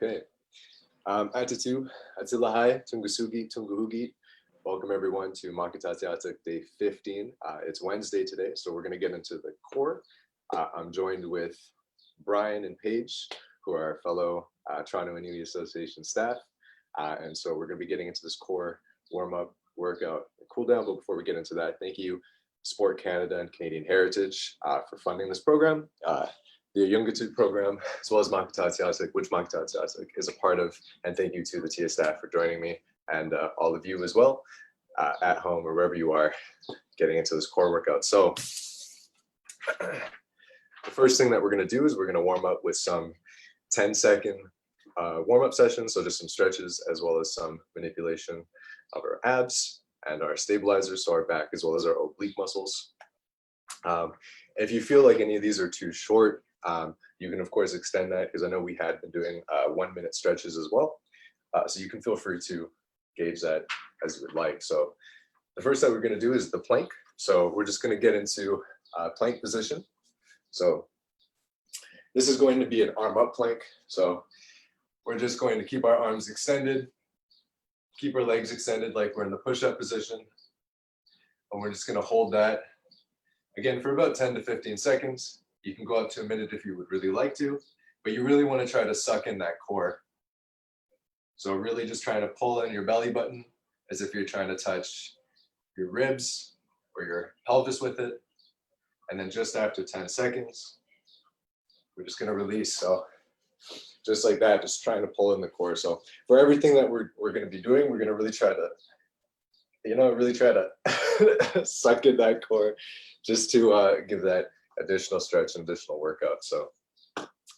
Okay. Atatu, Atilahai, Tungusugi, Tunguhugi. Welcome everyone to Makatatiatak Day 15. It's Wednesday today, so we're going to get into the core. I'm joined with Brian and Paige, who are our fellow Toronto Inuit Association staff. And so we're going to be getting into this core warm-up, workout, cool down. But before we get into that, thank you, Sport Canada and Canadian Heritage, for funding this program. The Yungatut program, as well as Makatatiatak, which Makatatiatak is a part of, and thank you to the TIA staff for joining me, and all of you as well, at home or wherever you are, getting into this core workout. So the first thing that we're going to do is we're going to warm up with some 10-second warm-up sessions, so just some stretches, as well as some manipulation of our abs and our stabilizers, so our back as well as our oblique muscles. If you feel like any of these are too short, you can of course extend that, because I know we had been doing 1-minute stretches as well. So you can feel free to gauge that as you would like. So the first that we're going to do is the plank. So we're just going to get into plank position. So this is going to be an arm up plank. So we're just going to keep our arms extended, keep our legs extended like we're in the push-up position. And we're just going to hold that again for about 10 to 15 seconds. You can go up to a minute if you would really like to, but you really want to try to suck in that core. So really just trying to pull in your belly button as if you're trying to touch your ribs or your pelvis with it. And then just after 10 seconds, we're just going to release. So just like that, just trying to pull in the core. So for everything that we're going to be doing, we're going to really try to, really try to suck in that core, just to give that additional stretch and additional workout. So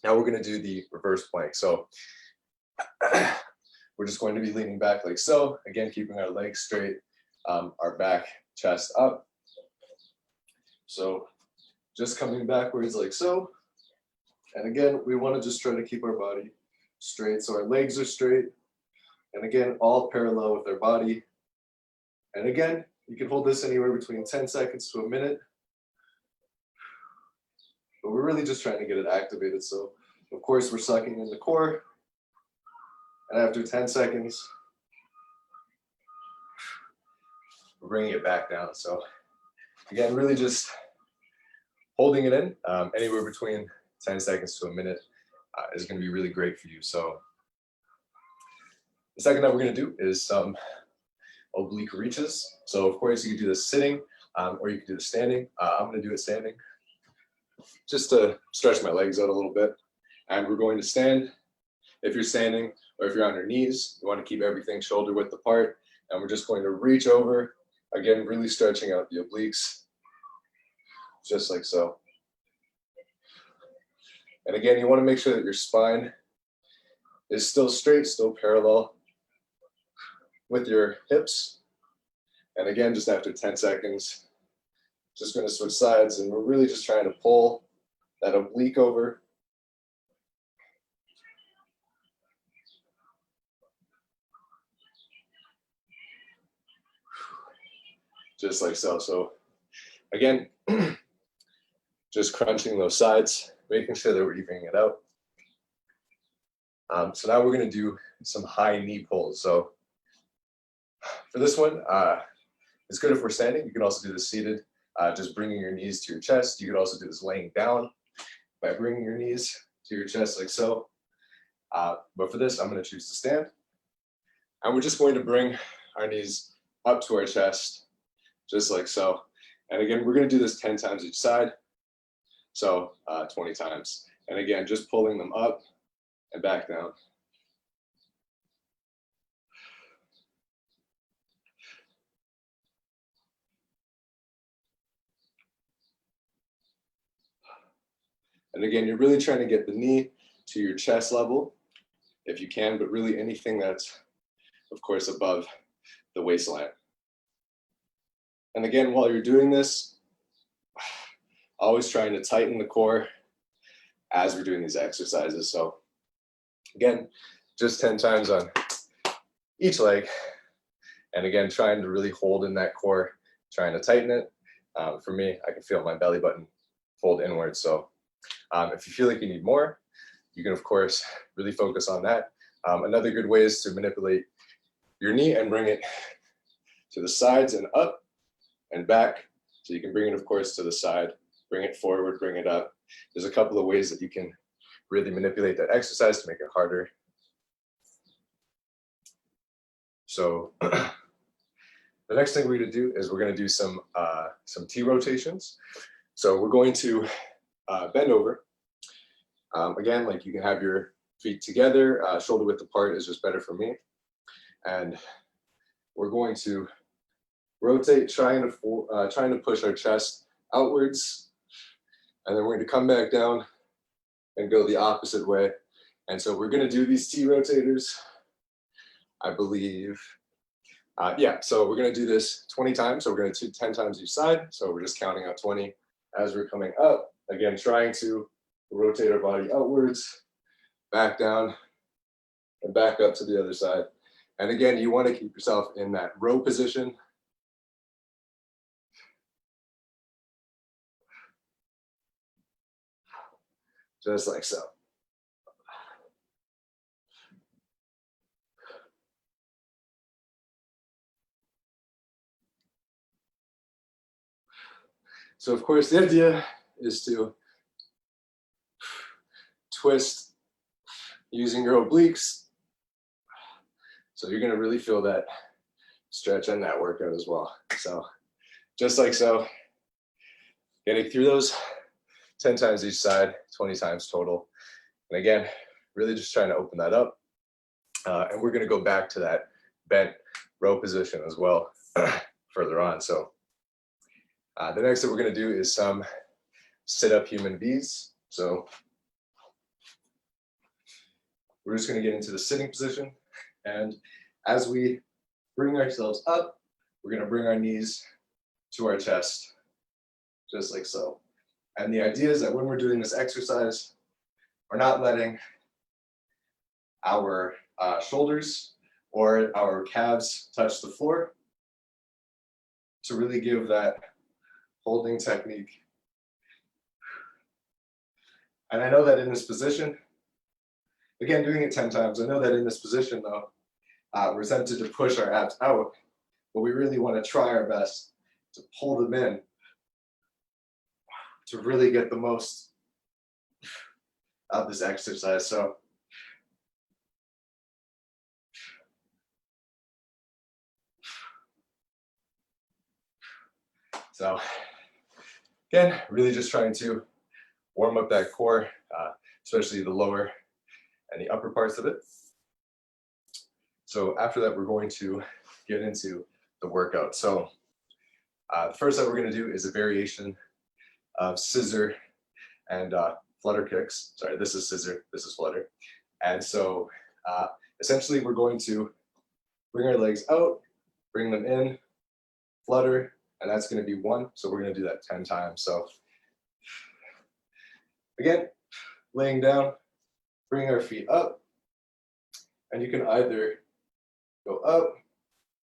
now we're going to do the reverse plank. So we're just going to be leaning back like so, again keeping our legs straight, our back, chest up. So just coming backwards like so, and again we want to just try to keep our body straight, so our legs are straight, and again all parallel with our body. And again, you can hold this anywhere between 10 seconds to a minute, but we're really just trying to get it activated. So of course we're sucking in the core, and after 10 seconds, we're bringing it back down. So again, really just holding it in, anywhere between 10 seconds to a minute is going to be really great for you. So the second that we're going to do is some oblique reaches. So of course you can do this sitting, or you can do this standing. I'm going to do it standing, just to stretch my legs out a little bit. And we're going to stand. If you're standing or if you're on your knees, you want to keep everything shoulder width apart. And we're just going to reach over, again, really stretching out the obliques, just like so. And again, you want to make sure that your spine is still straight, still parallel with your hips. And again, just after 10 seconds, just going to switch sides, and we're really just trying to pull that oblique over. Just like so. So again, just crunching those sides, making sure that we're evening it out. So now we're going to do some high knee pulls. So for this one, it's good if we're standing. You can also do this seated, just bringing your knees to your chest. You could also do this laying down by bringing your knees to your chest like so. But for this, I'm going to choose to stand. And we're just going to bring our knees up to our chest, just like so. And again, we're going to do this 10 times each side. So 20 times. And again, just pulling them up and back down. And again, you're really trying to get the knee to your chest level if you can, but really anything that's, of course, above the waistline. And again, while you're doing this, always trying to tighten the core as we're doing these exercises. So again, just 10 times on each leg. And again, trying to really hold in that core, trying to tighten it. For me, I can feel my belly button fold inward. So if you feel like you need more, you can, of course, really focus on that. Another good way is to manipulate your knee and bring it to the sides and up and back. So you can bring it, of course, to the side, bring it forward, bring it up. There's a couple of ways that you can really manipulate that exercise to make it harder. So the next thing we're going to do is we're going to do some T rotations. So we're going to bend over. Again, like you can have your feet together, shoulder width apart is just better for me. And we're going to rotate, trying to push our chest outwards. And then we're going to come back down and go the opposite way. And so we're going to do these T rotators, I believe. So we're going to do this 20 times. So we're going to do 10 times each side. So we're just counting out 20 as we're coming up. Again, trying to rotate our body outwards, back down, and back up to the other side. And again, you want to keep yourself in that row position. Just like so. So of course, the idea is to twist using your obliques. So you're going to really feel that stretch and that workout as well. So just like so, getting through those 10 times each side, 20 times total. And again, really just trying to open that up. And we're going to go back to that bent row position as well further on. So the next that we're going to do is some sit-up human V's. So we're just going to get into the sitting position. And as we bring ourselves up, we're going to bring our knees to our chest, just like so. And the idea is that when we're doing this exercise, we're not letting our shoulders or our calves touch the floor to really give that holding technique. And I know that in this position, again, doing it 10 times, I know that in this position though, we're tempted to push our abs out, but we really want to try our best to pull them in to really get the most out of this exercise. So again, really just trying to warm up that core, especially the lower and the upper parts of it. So after that, we're going to get into the workout. So the first that we're going to do is a variation of scissor and flutter kicks. Sorry, this is scissor, this is flutter. And so essentially we're going to bring our legs out, bring them in, flutter, and that's going to be 1. So we're going to do that 10 times. So again, laying down, bring our feet up, and you can either go up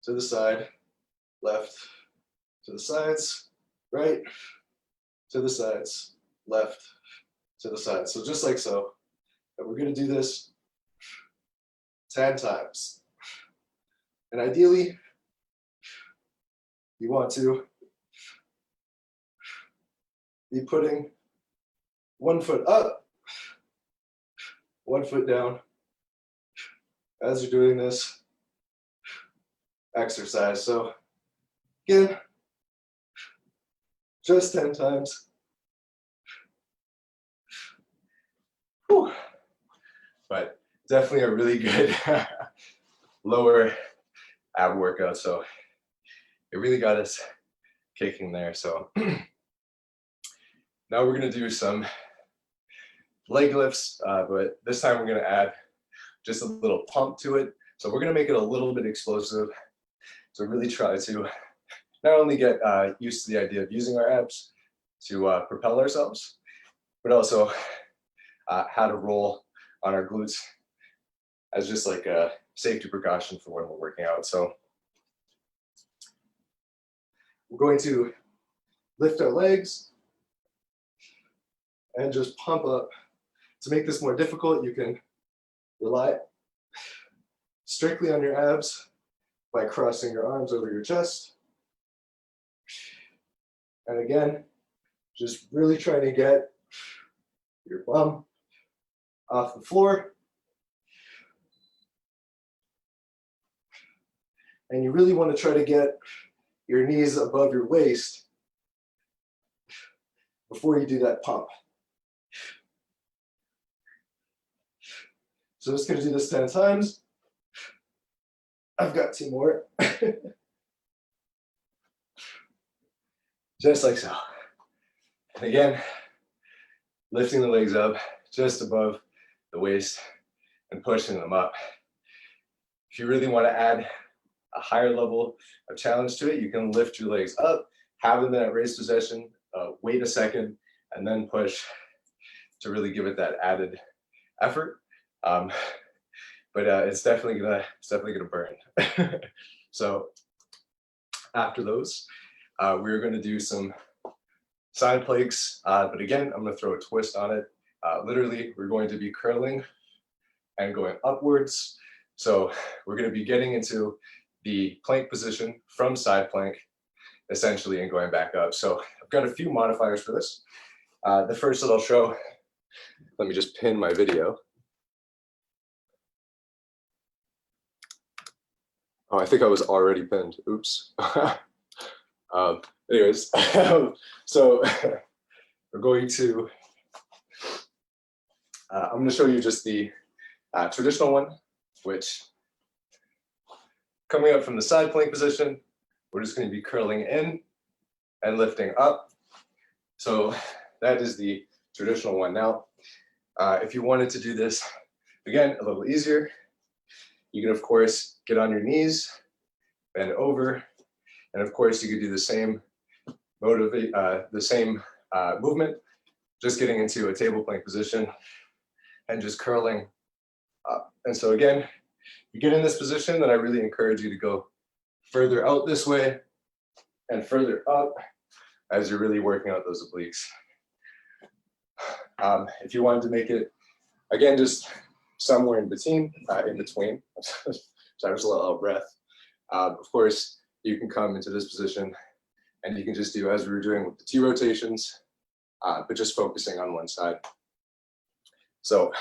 to the side, left to the sides, right to the sides, left to the sides. So just like so. And we're going to do this 10 times. And ideally, you want to be putting 1 foot up, 1 foot down as you're doing this exercise. So again, just 10 times. Whew. But definitely a really good lower ab workout. So it really got us kicking there. So now we're going to do some leg lifts, but this time we're going to add just a little pump to it. So we're going to make it a little bit explosive. So really try to not only get used to the idea of using our abs to propel ourselves, but also how to roll on our glutes as just like a safety precaution for when we're working out. So we're going to lift our legs and just pump up To make this more difficult, you can rely strictly on your abs by crossing your arms over your chest. And again, just really trying to get your bum off the floor. And you really want to try to get your knees above your waist before you do that pump. So I'm just going to do this 10 times. I've got 2 more. Just like so. And again, lifting the legs up just above the waist and pushing them up. If you really want to add a higher level of challenge to it, you can lift your legs up, have them in that raised position, wait a second, and then push to really give it that added effort. But it's definitely gonna burn. So after those, we're gonna do some side planks, but again, I'm gonna throw a twist on it. Literally, we're going to be curling and going upwards. So we're gonna be getting into the plank position from side plank, essentially, and going back up. So I've got a few modifiers for this. The first that I'll show, let me just pin my video. Oh, I think I was already pinned. Oops. Anyways, so we're going to, I'm going to show you just the traditional one, which coming up from the side plank position, we're just going to be curling in and lifting up. So that is the traditional one. Now, if you wanted to do this, again, a little easier, you can, of course, get on your knees, bend over, and of course, you could do the same movement, just getting into a table plank position and just curling up. And so again, you get in this position, then I really encourage you to go further out this way and further up as you're really working out those obliques. If you wanted to make it, again, just somewhere in between, so I was a little out of breath. Of course, you can come into this position and you can just do as we were doing with the T rotations, but just focusing on one side. So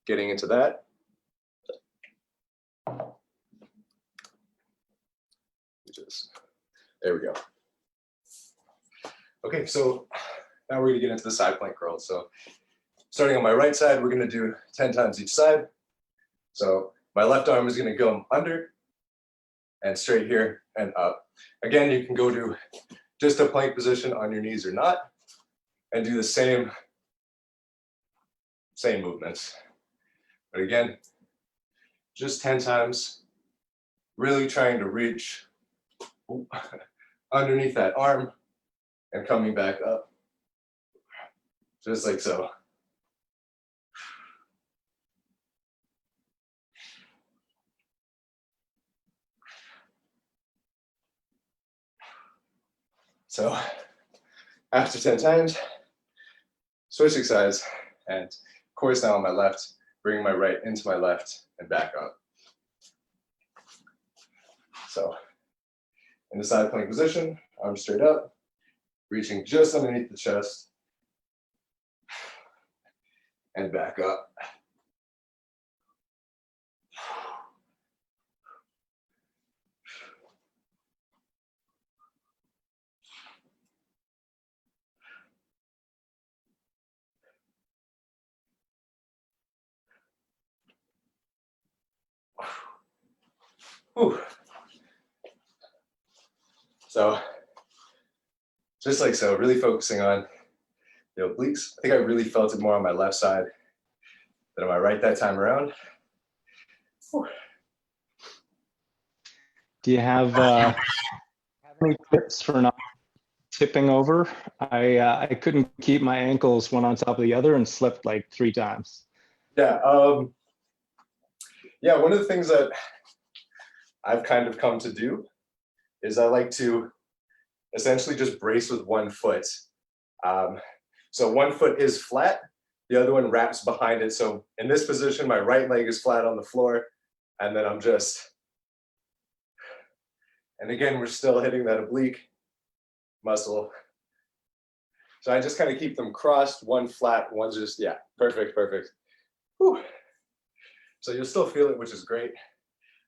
getting into that. There we go. Okay, so now we're gonna get into the side plank curls. So starting on my right side, we're gonna do 10 times each side. So my left arm is gonna go under and straight here and up. Again, you can go to just a plank position on your knees or not, and do the same movements. But again, just 10 times, really trying to reach underneath that arm and coming back up, just like so. So after 10 times, switching sides, and of course now on my left, bringing my right into my left and back up. So in the side plank position, arms straight up, reaching just underneath the chest and back up. Whew. So just like so, really focusing on the obliques. I think I really felt it more on my left side than on my right that time around. Whew. Do you have any tips for not tipping over? I couldn't keep my ankles one on top of the other and slipped like 3 times. Yeah, yeah. One of the things that I've kind of come to do is I like to essentially just brace with one foot. So one foot is flat, The other one wraps behind it. So in this position, my right leg is flat on the floor, and then I'm just, and again, we're still hitting that oblique muscle. So I just kind of keep them crossed, one flat, one's just, yeah, perfect, perfect. Whew. So you'll still feel it, which is great.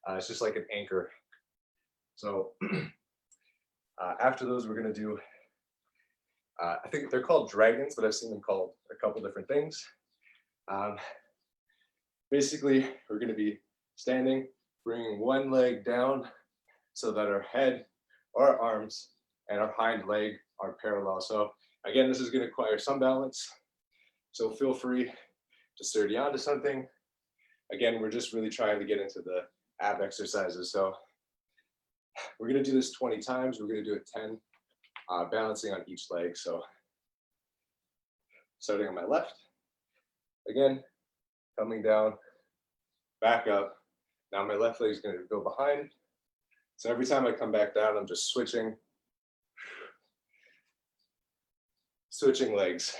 It's just like an anchor. So after those, we're gonna do, I think they're called dragons, but I've seen them called a couple different things. Basically, we're gonna be standing, bringing one leg down so that our head, our arms, and our hind leg are parallel. So again, this is gonna require some balance. So feel free to sturdy onto something. Again, we're just really trying to get into the ab exercises. So we're gonna do this 20 times. We're gonna do it 10, balancing on each leg. So starting on my left, again, coming down, back up. Now my left leg is gonna go behind. So every time I come back down, I'm just switching legs.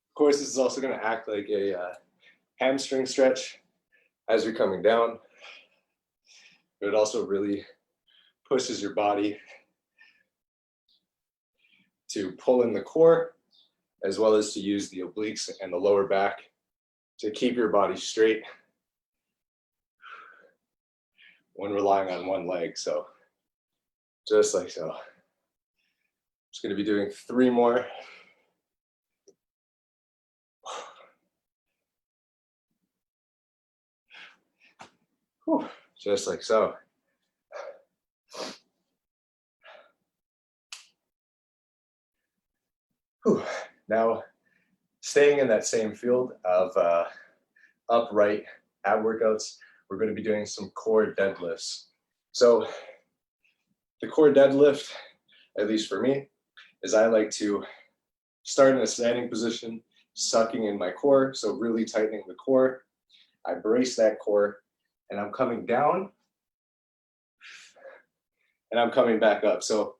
Of course, this is also going to act like a hamstring stretch as you're coming down. But it also really pushes your body to pull in the core, as well as to use the obliques and the lower back to keep your body straight when relying on one leg. So just like so. Just going to be doing 3 more. Whew, just like so. Whew. Now, staying in that same field of upright ab workouts, we're going to be doing some core deadlifts. So the core deadlift, at least for me, is I like to start in a standing position, sucking in my core, so really tightening the core. I brace that core, and I'm coming down, and I'm coming back up. So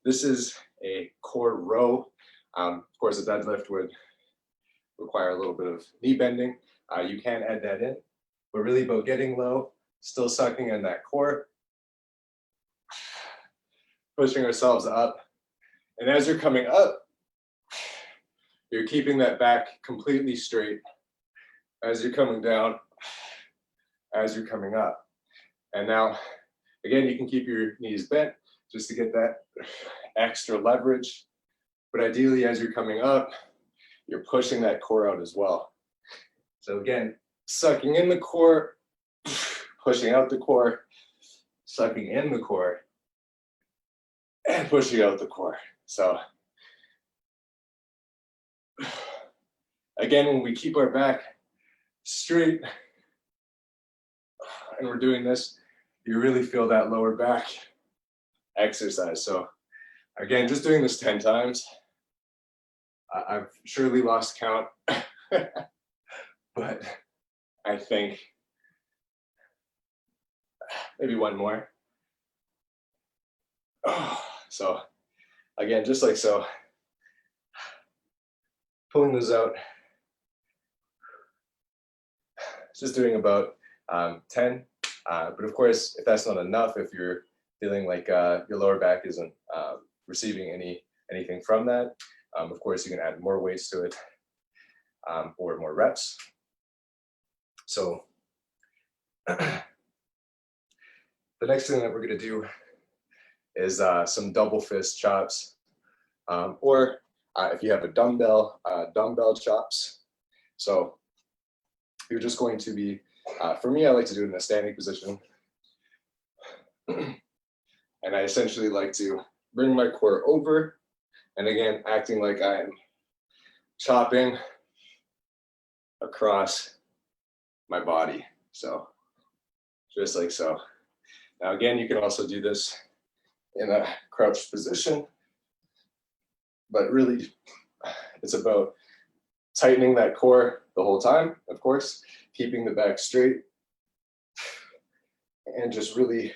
this is a core row. Of course, a deadlift would require a little bit of knee bending. You can add that in, but really about getting low, still sucking in that core, pushing ourselves up. And as you're coming up, you're keeping that back completely straight. As you're coming down, as you're coming up. And now, again, you can keep your knees bent just to get that extra leverage. But ideally, as you're coming up, you're pushing that core out as well. So again, sucking in the core, pushing out the core, sucking in the core, and pushing out the core. So again, when we keep our back straight and we're doing this, you really feel that lower back exercise. So again, just doing this 10 times. I've surely lost count, but I think maybe one more. So again, just like so, pulling those out, just doing about 10. But of course, if that's not enough, if you're feeling like your lower back isn't receiving anything from that, of course, you can add more weights to it or more reps. So the next thing that we're going to do is some double fist chops, or if you have a dumbbell chops. So you're just going to be, for me, I like to do it in a standing position. And I essentially like to bring my core over, and again, acting like I'm chopping across my body. So just like so. Now again, you can also do this in a crouched position, but really it's about tightening that core the whole time, of course, keeping the back straight, and just really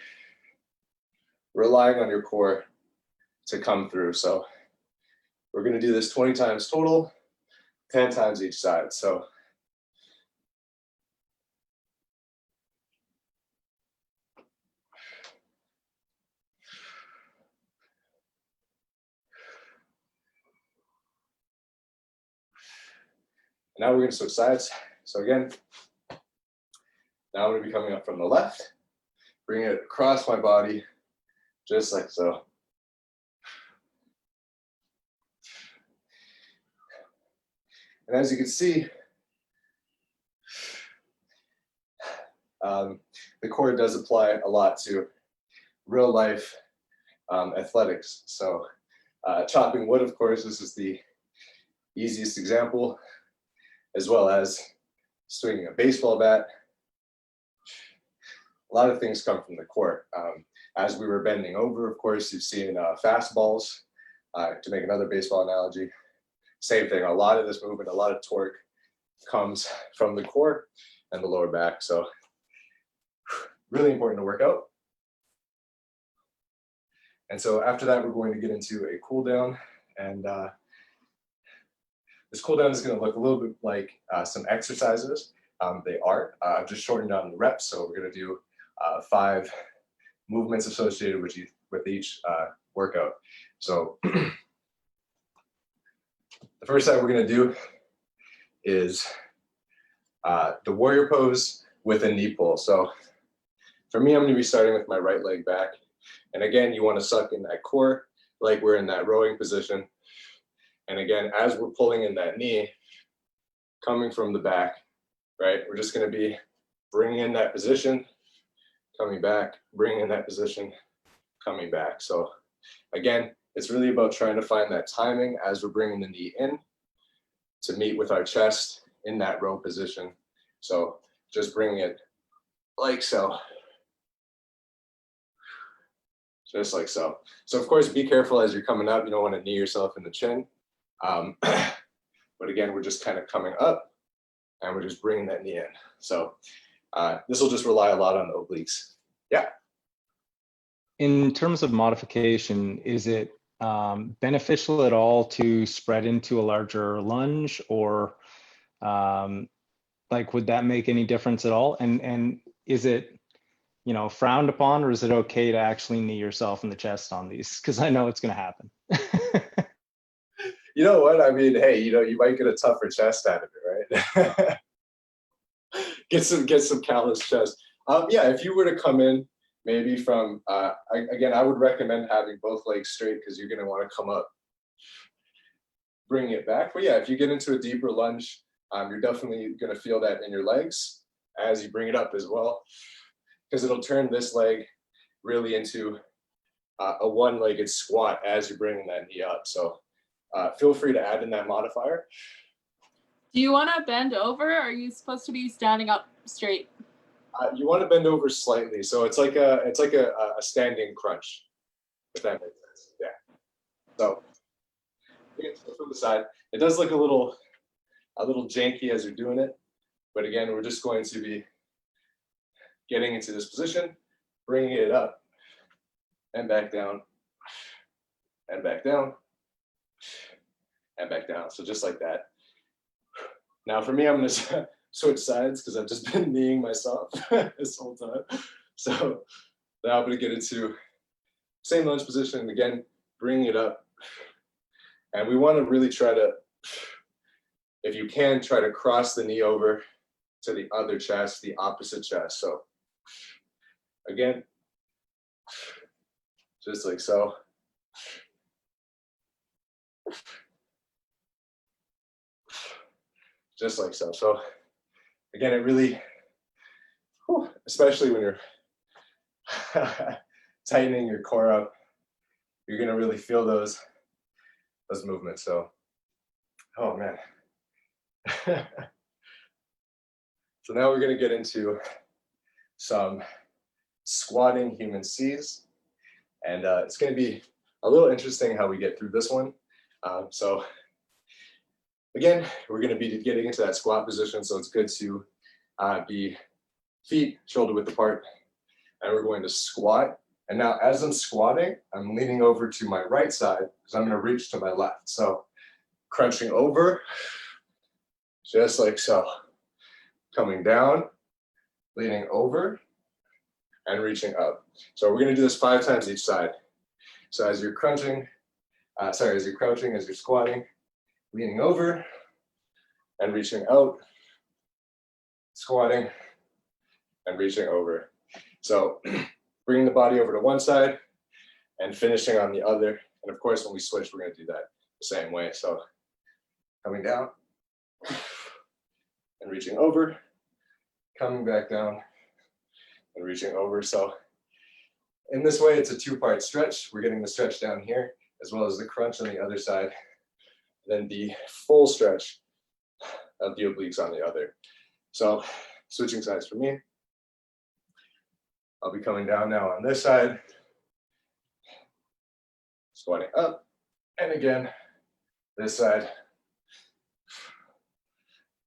relying on your core to come through. So we're going to do this 20 times total, 10 times each side. So now we're going to switch sides. So again, now I'm going to be coming up from the left, bring it across my body, just like so. And as you can see, the core does apply a lot to real life athletics. So chopping wood, of course, this is the easiest example, as well as swinging a baseball bat. A lot of things come from the core. As we were bending over, of course, you've seen fastballs, to make another baseball analogy. Same thing, a lot of this movement, a lot of torque comes from the core and the lower back. So really important to work out. And so after that, we're going to get into a cool down. And this cool down is going to look a little bit like some exercises. They are. I've just shortened down the reps. So we're going to do 5 movements associated with each workout. So the first side we're going to do is the warrior pose with a knee pull. So for me, I'm going to be starting with my right leg back. And again, you want to suck in that core like we're in that rowing position. And again, as we're pulling in that knee, coming from the back, right? We're just going to be bringing in that position, coming back, bringing in that position, coming back. So again, it's really about trying to find that timing as we're bringing the knee in to meet with our chest in that row position. So just bringing it like so. Just like so. So of course, be careful as you're coming up. You don't want to knee yourself in the chin. But again, we're just kind of coming up and we're just bringing that knee in. So this will just rely a lot on the obliques. Yeah. In terms of modification, is it beneficial at all to spread into a larger lunge, or like would that make any difference at all? And is it, you know, frowned upon, or is it okay to actually knee yourself in the chest on these? Because I know it's going to happen. You know what? I mean, hey, you know, you might get a tougher chest out of it, right? get some callous chest. Yeah, if you were to come in maybe from, again, I would recommend having both legs straight because you're going to want to come up, bring it back. But yeah, if you get into a deeper lunge, you're definitely going to feel that in your legs as you bring it up as well, because it'll turn this leg really into a one-legged squat as you're bringing that knee up. So feel free to add in that modifier. Do you want to bend over, or are you supposed to be standing up straight? You want to bend over slightly, so it's like a standing crunch, if that makes sense. Yeah. So from the side, it does look a little janky as you're doing it, but again, we're just going to be getting into this position, bringing it up, and back down, and back down, and back down. So just like that. Now for me, I'm going to switch sides because I've just been kneeing myself this whole time. So now I'm going to get into same lunge position again, bring it up. And we want to really try to, if you can, try to cross the knee over to the other chest, the opposite chest. So again, just like so. Just like so. So again, it really, especially when you're tightening your core up, you're gonna really feel those movements. So, oh man. So now we're gonna get into some squatting human C's. And it's going to be a little interesting how we get through this one. So again, we're going to be getting into that squat position. So it's good to be feet shoulder width apart. And we're going to squat. And now as I'm squatting, I'm leaning over to my right side because I'm going to reach to my left. So crunching over, just like so. Coming down, leaning over, and reaching up. So we're going to do this 5 times each side. So as you're crunching, as you're crouching, as you're squatting, leaning over and reaching out, squatting and reaching over. So bringing the body over to one side and finishing on the other. And of course, when we switch, we're going to do that the same way. So coming down and reaching over, coming back down and reaching over. So in this way, it's a 2-part stretch. We're getting the stretch down here, as well as the crunch on the other side, then the full stretch of the obliques on the other. So switching sides for me. I'll be coming down now on this side, squatting up, and again, this side,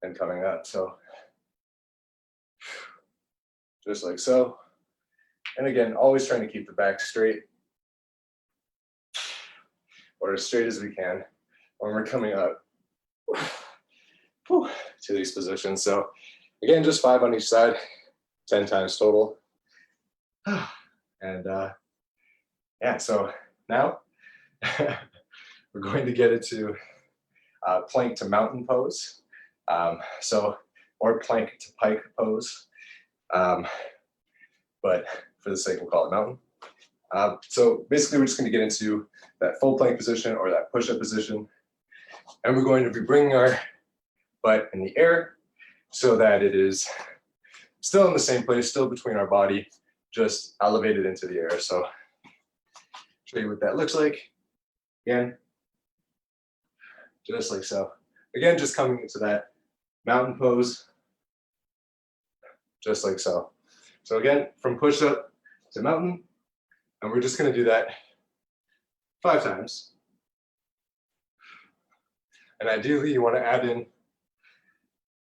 and coming up. So just like so. And again, always trying to keep the back straight, or as straight as we can when we're coming up to these positions. So again, just 5 on each side, 10 times total. And yeah, so now we're going to get into plank to mountain pose. Or plank to pike pose. But for the sake, we'll call it mountain. So basically, we're just going to get into that full plank position or that push-up position. And we're going to be bringing our butt in the air so that it is still in the same place, still between our body, just elevated into the air. So show you what that looks like. Again, just like so. Again, just coming into that mountain pose, just like so. So again, from push-up to mountain, and we're just going to do that 5 times. And ideally, you want to add in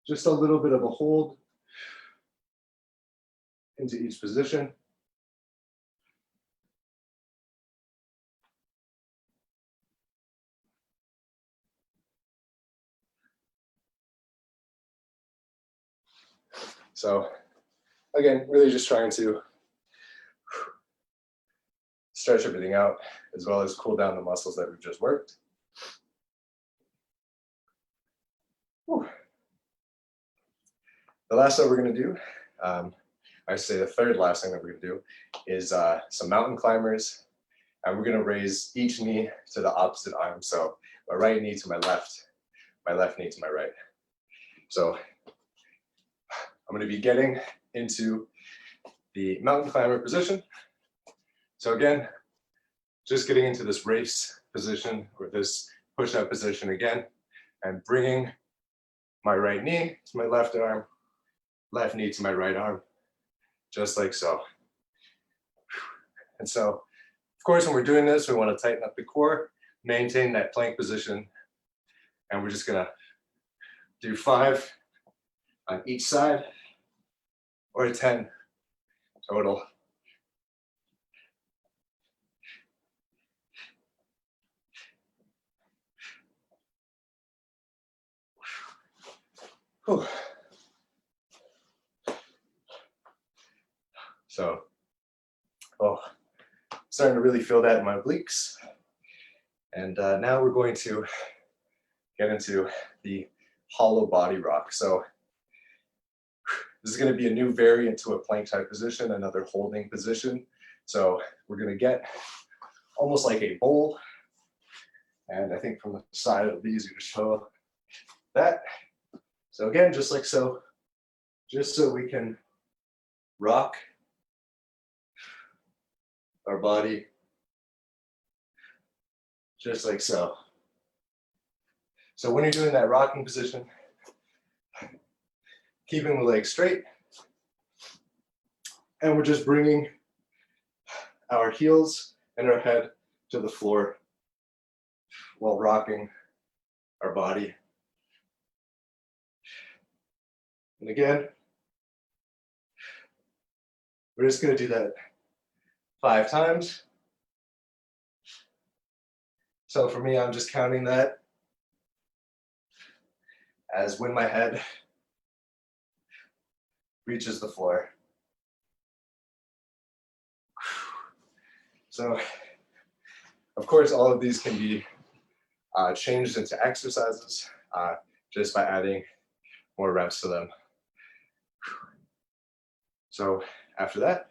just a little bit of a hold into each position. So again, really just trying to stretch everything out as well as cool down the muscles that we've just worked. Whew. The last thing we're going to do, I say the third last thing that we're going to do is some mountain climbers. And we're going to raise each knee to the opposite arm. So my right knee to my left knee to my right. So I'm going to be getting into the mountain climber position. So again, just getting into this race position or this push-up position again, and bringing my right knee to my left arm, left knee to my right arm, just like so. And so, of course, when we're doing this, we want to tighten up the core, maintain that plank position, and we're just gonna do 5 on each side, or 10 total. Whew. So, starting to really feel that in my obliques. And now we're going to get into the hollow body rock. So this is going to be a new variant to a plank type position, another holding position. So we're going to get almost like a bowl. And I think from the side it'll be easier to show that. So again, just like so, just so we can rock our body, just like so. So when you're doing that rocking position, keeping the legs straight, And we're just bringing our heels and our head to the floor while rocking our body. And again, we're just going to do that 5 times. So for me, I'm just counting that as when my head reaches the floor. So, of course, all of these can be changed into exercises just by adding more reps to them. So after that,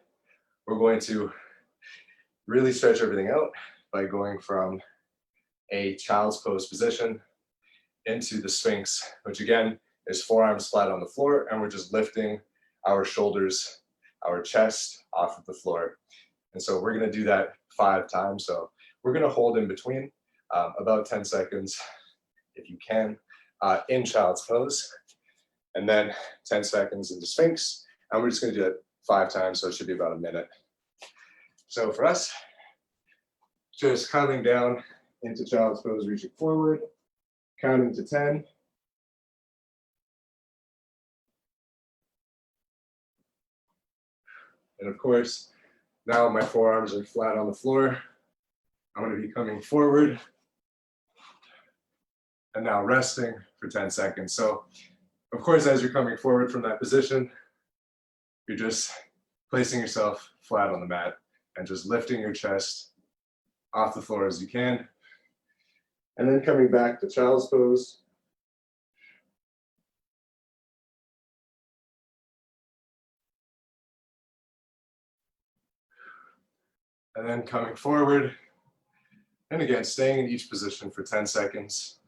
we're going to really stretch everything out by going from a child's pose position into the Sphinx, which again is forearms flat on the floor, and we're just lifting our shoulders, our chest off of the floor. And so we're going to do that 5 times. So we're going to hold in between about 10 seconds, if you can, in child's pose, and then 10 seconds into Sphinx. And we're just going to do that 5 times, so it should be about a minute. So for us, just counting down into child's pose, reaching forward, counting to 10. And of course, now my forearms are flat on the floor. I'm going to be coming forward and now resting for 10 seconds. So of course, as you're coming forward from that position, you're just placing yourself flat on the mat and just lifting your chest off the floor as you can. And then coming back to child's pose. And then coming forward. And again, staying in each position for 10 seconds.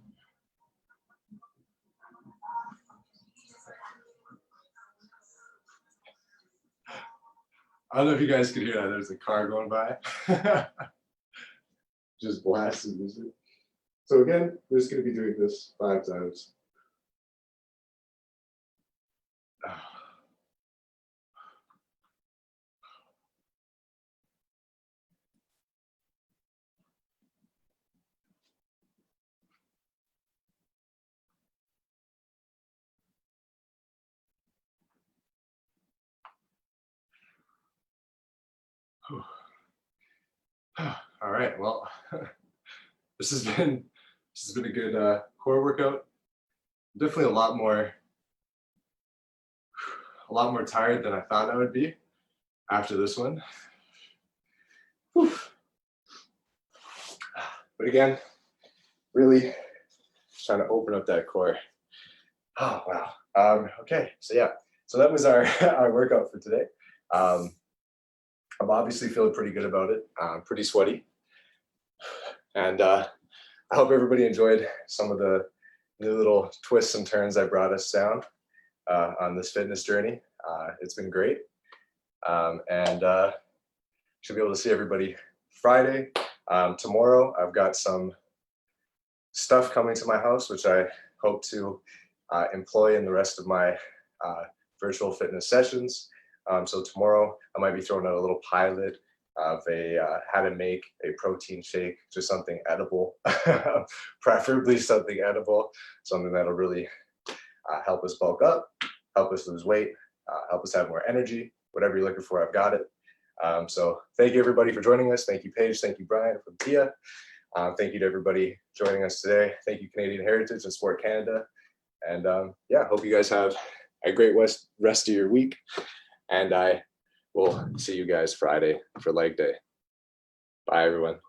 I don't know if you guys could hear that. There's a car going by. Just blasting music. So again, we're just going to be doing this 5 times. All right, well, this has been a good core workout. Definitely a lot more tired than I thought I would be after this one. Whew. But again, really trying to open up that core. Oh wow. Okay, so yeah, so that was our our workout for today. I'm obviously feeling pretty good about it. I'm pretty sweaty, and I hope everybody enjoyed some of the new little twists and turns I brought us down on this fitness journey. It's been great, and should be able to see everybody Friday. Tomorrow, I've got some stuff coming to my house, which I hope to employ in the rest of my virtual fitness sessions. So tomorrow I might be throwing out a little pilot of how to make a protein shake, just something edible, preferably something edible, something that'll really help us bulk up, help us lose weight, help us have more energy, whatever you're looking for, I've got it. So thank you everybody for joining us. Thank you, Paige. Thank you, Brian from Tia. Thank you to everybody joining us today. Thank you, Canadian Heritage and Sport Canada. And yeah, hope you guys have a great rest of your week. And I will see you guys Friday for leg day. Bye, everyone.